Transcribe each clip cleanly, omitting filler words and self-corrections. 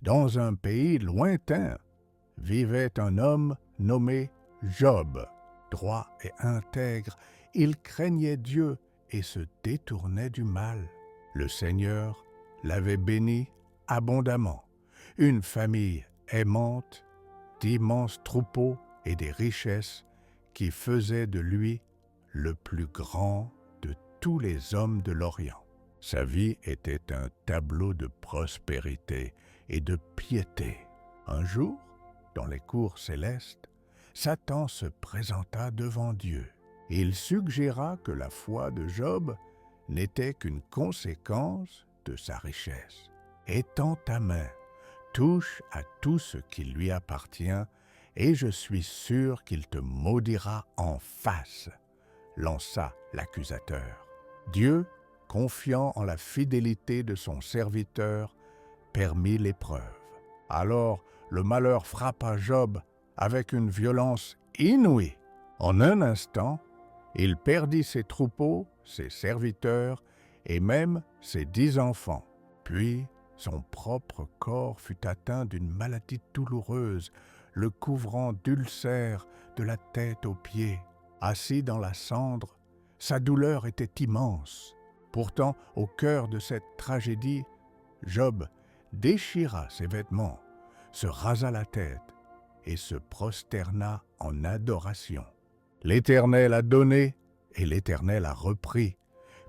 dans un pays lointain, vivait un homme nommé Job. Droit et intègre, il craignait Dieu et se détournait du mal. Le Seigneur l'avait béni abondamment, une famille aimante, d'immenses troupeaux et des richesses qui faisaient de lui le plus grand de tous les hommes de l'Orient. Sa vie était un tableau de prospérité et de piété. Un jour, dans les cours célestes, Satan se présenta devant Dieu. Il suggéra que la foi de Job n'était qu'une conséquence de sa richesse. « Étends ta main, touche à tout ce qui lui appartient, et je suis sûr qu'il te maudira en face, » lança l'accusateur. Dieu, confiant en la fidélité de son serviteur, permit l'épreuve. Alors le malheur frappa Job avec une violence inouïe. En un instant, il perdit ses troupeaux, ses serviteurs et même ses 10 enfants. Puis, son propre corps fut atteint d'une maladie douloureuse, le couvrant d'ulcères de la tête aux pieds. Assis dans la cendre, sa douleur était immense. Pourtant, au cœur de cette tragédie, Job déchira ses vêtements, se rasa la tête et se prosterna en adoration. L'Éternel a donné et l'Éternel a repris.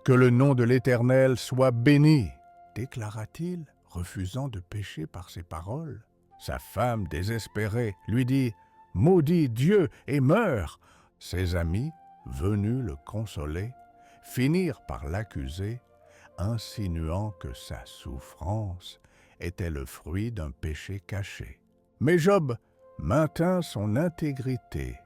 Que le nom de l'Éternel soit béni, déclara-t-il, refusant de pécher par ses paroles. Sa femme, désespérée, lui dit « Maudis Dieu et meurs !» Ses amis, venus le consoler, finirent par l'accuser, insinuant que sa souffrance était le fruit d'un péché caché. Mais Job maintint son intégrité,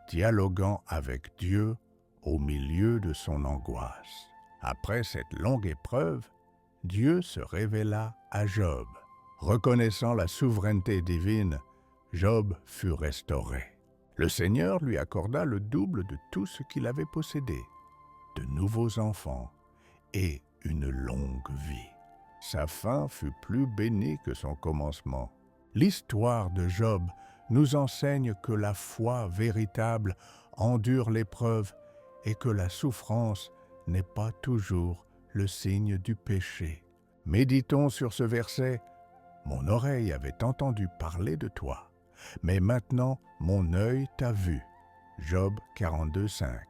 dialoguant avec Dieu au milieu de son angoisse. Après cette longue épreuve, Dieu se révéla à Job. Reconnaissant la souveraineté divine, Job fut restauré. Le Seigneur lui accorda le double de tout ce qu'il avait possédé, de nouveaux enfants et une longue vie. Sa fin fut plus bénie que son commencement. L'histoire de Job nous enseigne que la foi véritable endure l'épreuve et que la souffrance n'est pas toujours le signe du péché. Méditons sur ce verset. « Mon oreille avait entendu parler de toi, mais maintenant mon œil t'a vu. » Job 42, 5.